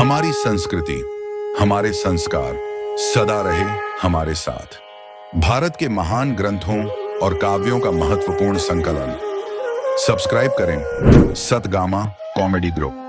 हमारी संस्कृति, हमारे संस्कार सदा रहे हमारे साथ। भारत के महान ग्रंथों और काव्यों का महत्वपूर्ण संकलन। सब्सक्राइब करें सतगामा कॉमेडी ग्रुप।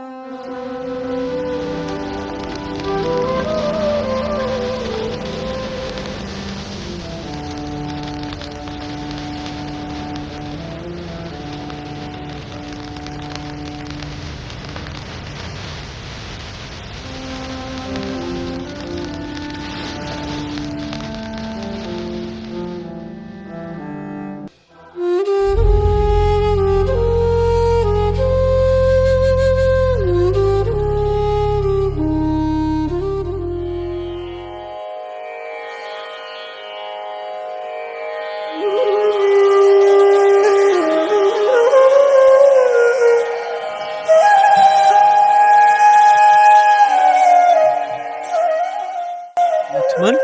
लक्ष्मण,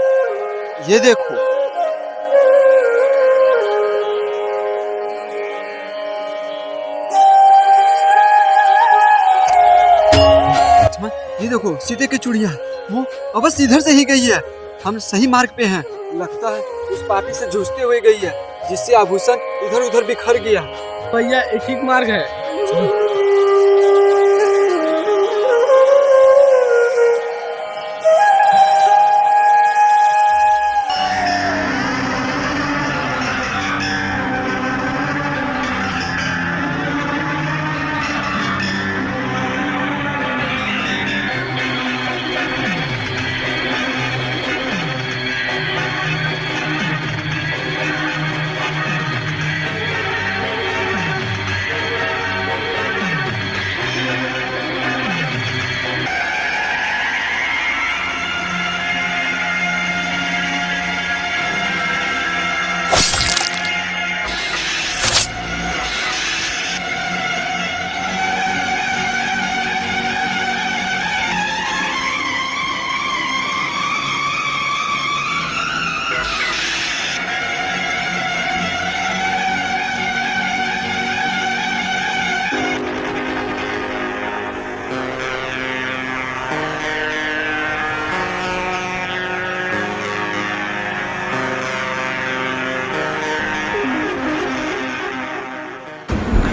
ये देखो। लक्ष्मण, ये देखो सीते की चूड़ियां। वो अवश्य इधर से ही गई है। हम सही मार्ग पे हैं। लगता है उस पापी से जूझते हुए गई है, जिससे आभूषण इधर उधर बिखर गया। भैया ये ठीक मार्ग है। चलो।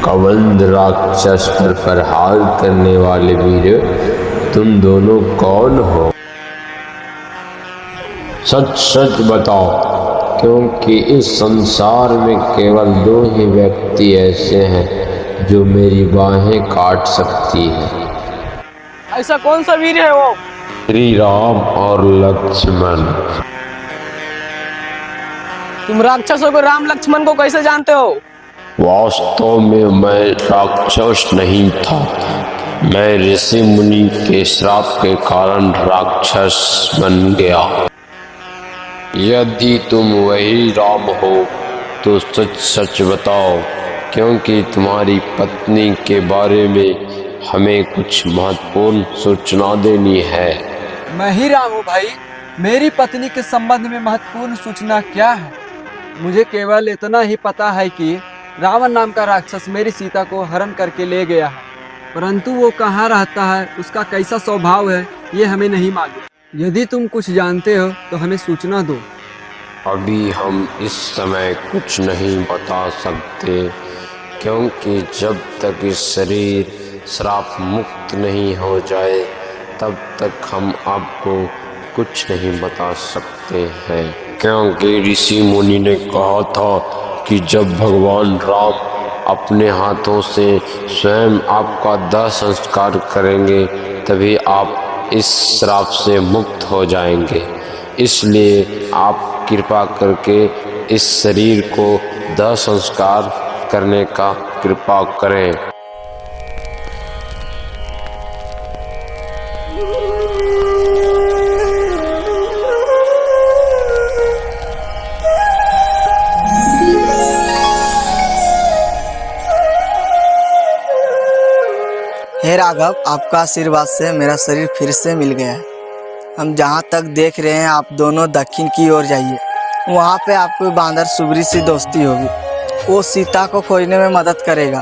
कबंध राक्षस पर प्रहार करने वाले वीर, तुम दोनों कौन हो? सच सच बताओ, क्योंकि इस संसार में केवल दो ही व्यक्ति ऐसे हैं जो मेरी बाहें काट सकती हैं। ऐसा कौन सा वीर है वो? श्री राम और लक्ष्मण। तुम राक्षसों को राम लक्ष्मण को कैसे जानते हो? वास्तव में मैं राक्षस नहीं था, मैं ऋषि मुनि के श्राप के कारण राक्षस बन गया। यदि तुम वही राम हो तो सच सच बताओ, क्योंकि तुम्हारी पत्नी के बारे में हमें कुछ महत्वपूर्ण सूचना देनी है। मैं ही राम हूँ भाई। मेरी पत्नी के संबंध में महत्वपूर्ण सूचना क्या है? मुझे केवल इतना ही पता है कि रावण नाम का राक्षस मेरी सीता को हरण करके ले गया है, परंतु वो कहाँ रहता है, उसका कैसा स्वभाव है, ये हमें नहीं मालूम। यदि तुम कुछ जानते हो तो हमें सूचना दो। अभी हम इस समय कुछ नहीं बता सकते, क्योंकि जब तक इस शरीर श्राप मुक्त नहीं हो जाए तब तक हम आपको कुछ नहीं बता सकते हैं। क्योंकि ऋषि मुनि ने कहा था कि जब भगवान राम अपने हाथों से स्वयं आपका दाह संस्कार करेंगे तभी आप इस श्राप से मुक्त हो जाएंगे। इसलिए आप कृपा करके इस शरीर को दाह संस्कार करने का कृपा करें। हे राघव, आपका आशीर्वाद से मेरा शरीर फिर से मिल गया है। हम जहाँ तक देख रहे हैं आप दोनों दक्षिण की ओर जाइए। वहाँ पे आपको बांदर सुग्री से दोस्ती होगी। वो सीता को खोजने में मदद करेगा।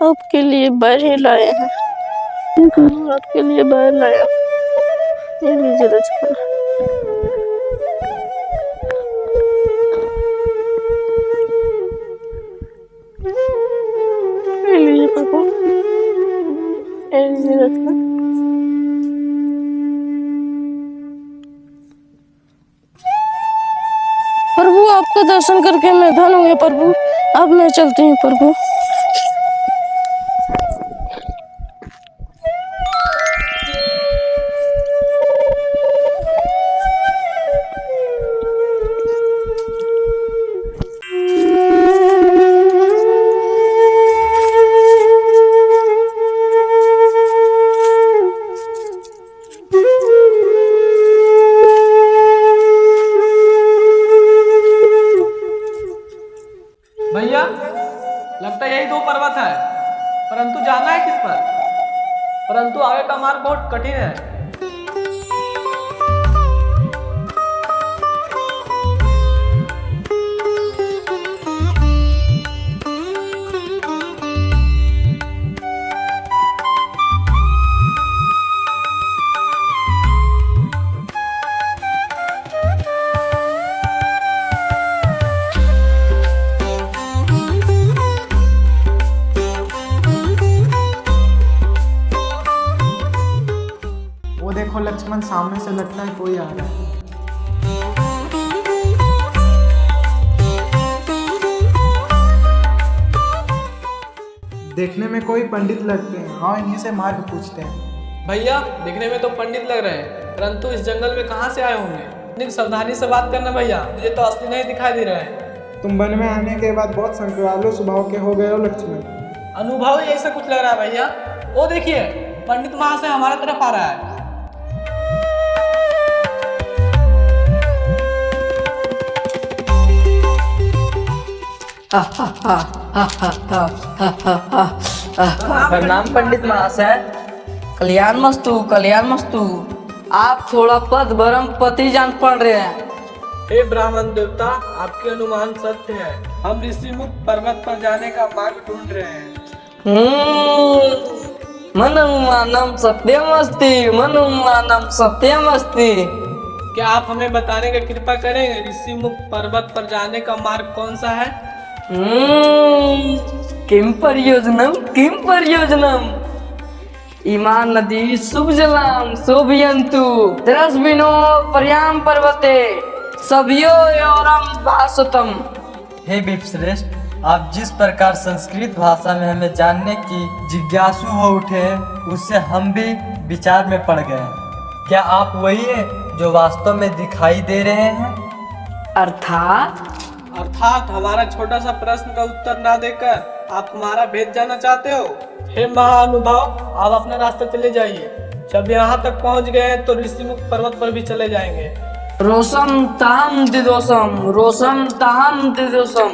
आपके लिए बैर लाए हैं। ये प्रभु आपके लिए बैर लाया। ये लीजिए लक्ष्मण। ये लीजिए प्रभु। ये लीजिए लक्ष्मण। प्रभु आपका दर्शन करके मैं धन हुई प्रभु। अब मैं चलती हूँ प्रभु। भैया लगता है यही दो पर्वत है, परंतु जाना है किस पर? परंतु आगे का मार्ग बहुत कठिन है। वो देखो लक्ष्मण, सामने से लगता है कोई आ रहा है। देखने में कोई पंडित लगते हैं। हाँ, इन्हीं से मार्ग पूछते हैं। भैया देखने में तो पंडित लग रहे हैं, परंतु इस जंगल में कहाँ से आए होंगे? इतनी सावधानी से बात करना भैया, मुझे तो असली नहीं दिखाई दे रहा है। तुम वन में आने के बाद बहुत संकरालु स्वभाव के हो गए हो लक्ष्मण। अनुभव ही ऐसा कुछ लग रहा है भैया। वो देखिए, पंडित वहां से हमारा तरफ आ रहा है। प्रणाम पंडित महाशय। कल्याण मस्तु, कल्याण मस्तु। आप थोड़ा पद भरम पति जान पड़ रहे हैं। हे ब्राह्मण देवता, आपके अनुमान सत्य है। हम ऋषि मुख पर्वत पर जाने का मार्ग ढूंढ रहे हैं। मनुमानम सत्यमस्ति, मनुमानम सत्यमस्ति। क्या आप हमें बताने का कृपा करेंगे ऋषि मुख पर्वत पर जाने का मार्ग कौन सा है? किम परियोजनम, किम परियोजनम। इमान नदी शुभ जलाम शोभयन्तु द्रस्विनो पर्याम पर्वते सभ्यो योरम भासतम। हे विप्श्रेष्ठ, आप जिस प्रकार संस्कृत भाषा में हमें जानने की जिज्ञासु हो उठे हैं, उससे हम भी विचार में पड़ गए हैं। क्या आप वही है जो वास्तव में दिखाई दे रहे हैं? अर्थात हमारा छोटा सा प्रश्न का उत्तर ना देकर आप हमारा भेद जानना चाहते हो? हे महानुभाव, आप अपना रास्ता चले जाइए। जब यहाँ तक पहुँच गए हैं तो ऋषिमुख पर्वत पर भी चले जाएंगे। रोशम ताम दिदोसम, रोशम ताम दिदोसम।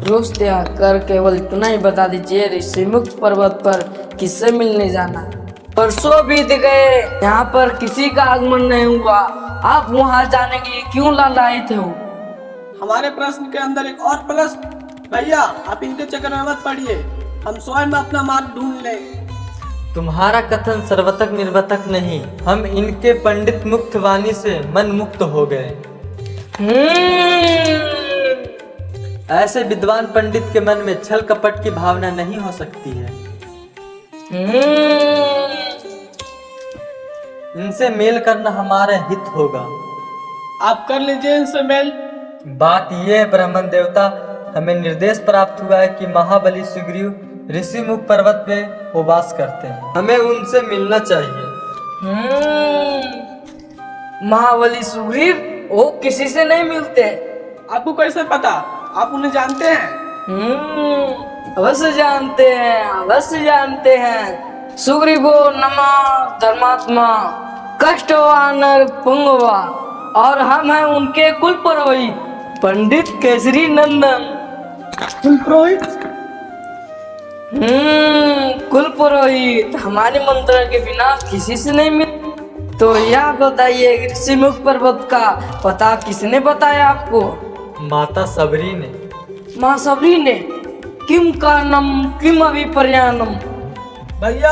रोज त्याग कर केवल इतना ही बता दीजिए, ऋषिमुख पर्वत पर किससे मिलने जाना? परसों बीत गए, यहाँ पर किसी का आगमन नहीं हुआ। आप वहाँ जाने के लिए क्यों लालायित हो? हमारे प्रश्न के अंदर एक और प्रश्न। भैया आप इनके चक्कर में मत पड़िए, हम स्वयं अपना मार्ग ढूंढ लें। तुम्हारा कथन सर्वतक निर्वतक नहीं। हम इनके पंडित मुक्त वाणी से मन मुक्त हो गए। ऐसे विद्वान पंडित के मन में छल कपट की भावना नहीं हो सकती है। इनसे मेल करना हमारा हित होगा। आप कर लीजिए इनसे मेल। बात यह है ब्राह्मण देवता, हमें निर्देश प्राप्त हुआ है कि महाबली सुग्रीव ऋषिमुख पर्वत पे वो वास करते हैं। हमें उनसे मिलना चाहिए। महाबली सुग्रीव वो किसी से नहीं मिलते। आपको कैसे पता? आप उन्हें जानते हैं? अवश्य जानते हैं, अवश्य जानते हैं। सुग्रीवो नमः धर्मात्मा कष्टवानर पुंगवा, और हम हैं उनके कुल पुरोहित पंडित केसरी नंदन। कुल पुरोहित? कुल पुरोहित हमारे मंत्र के बिना किसी से नहीं मिल। तो यह बताइए, ऋषिमुख पर्वत का पता किसने बताया आपको? माता सबरी ने। माँ सबरी ने? किम कारणम किम अभिप्रयाणम। भैया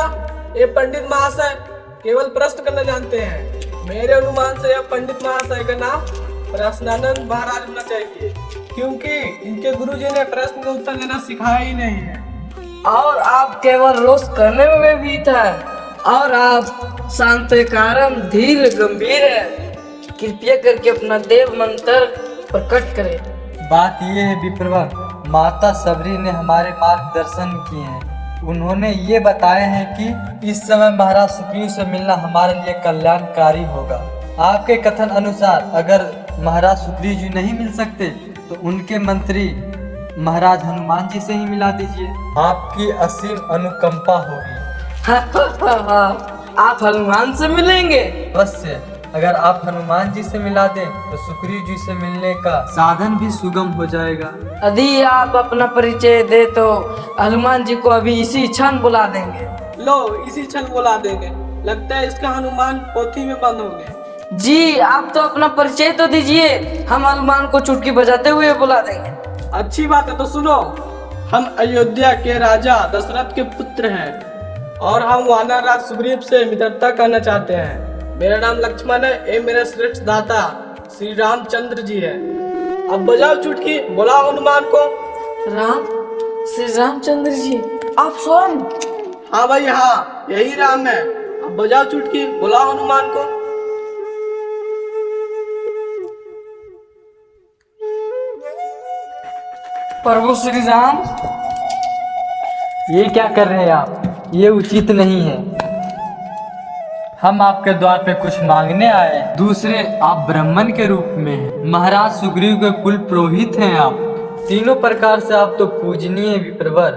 ये पंडित महाशय केवल प्रश्न करना जानते हैं। मेरे अनुमान से यह पंडित महाशय का नाम प्रश्नानंद महाराज होना चाहिए, क्योंकि इनके गुरुजी ने प्रश्न का उत्तर देना सिखाया ही नहीं है। और आप केवल रोज करने में भी था, और आप शांतकारम धीर गंभीर है। कृपया करके अपना देव मंत्र प्रकट करें। बात ये है विप्रवर, माता सबरी ने हमारे मार्गदर्शन किए हैं। उन्होंने ये बताया है कि इस समय महाराज सुग्रीव से मिलना हमारे लिए कल्याणकारी होगा। आपके कथन अनुसार अगर महाराज सुग्रीव जी नहीं मिल सकते तो उनके मंत्री महाराज हनुमान जी से ही मिला दीजिए। आपकी असीम अनुकंपा होगी। आप हनुमान से मिलेंगे? अवश्य, अगर आप हनुमान जी से मिला दें तो सुग्रीव जी से मिलने का साधन भी सुगम हो जाएगा। यदि आप अपना परिचय दे तो हनुमान जी को अभी इसी क्षण बुला देंगे। लो इसी क्षण बुला देंगे। लगता है इसका हनुमान पोथी में बंद हो गए। जी आप तो अपना परिचय तो दीजिए, हम हनुमान को चुटकी बजाते हुए बुला देंगे। अच्छी बात है तो सुनो, हम अयोध्या के राजा दशरथ के पुत्र हैं और हम वानर राज सुग्रीव से मित्रता करना चाहते हैं। मेरा नाम लक्ष्मण है, ये मेरे श्रेष्ठ दाता श्री रामचंद्र जी है। अब बजाओ चुटकी, बुलाओ हनुमान को। राम, श्री रामचंद्र जी आप स्वयं? हाँ भाई हाँ, यही राम है। अब बजाओ चुटकी, बुलाओ हनुमान को। प्रभु श्री राम। ये क्या कर रहे हैं आप? ये उचित नहीं है। हम आपके द्वार पे कुछ मांगने आए हैं। दूसरे आप ब्राह्मण के रूप में हैं। महाराज सुग्रीव के कुल पुरोहित हैं आप। तीनों प्रकार से आप तो पूजनीय विप्रवर,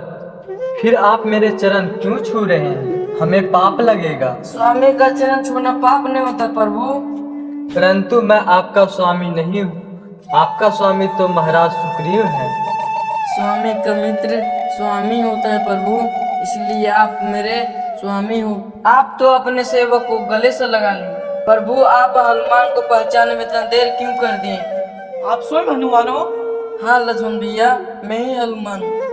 फिर आप मेरे चरण क्यों छू रहे हैं? हमें पाप लगेगा। स्वामी का चरण छूना पाप नहीं होता प्रभु। परंतु मैं आपका स्वामी नहीं हूँ। आपका स्वामी तो महाराज सुग्रीव है। स्वामी का मित्र स्वामी होता है प्रभु, इसलिए आप मेरे स्वामी हो। आप तो अपने सेवक को गले से लगा लिए। प्रभु आप हनुमान को पहचानने में इतना देर क्यों कर दिए? आप स्वयं हनुमान हो? हाँ लक्ष्मण भैया, मैं ही हनुमान हूँ।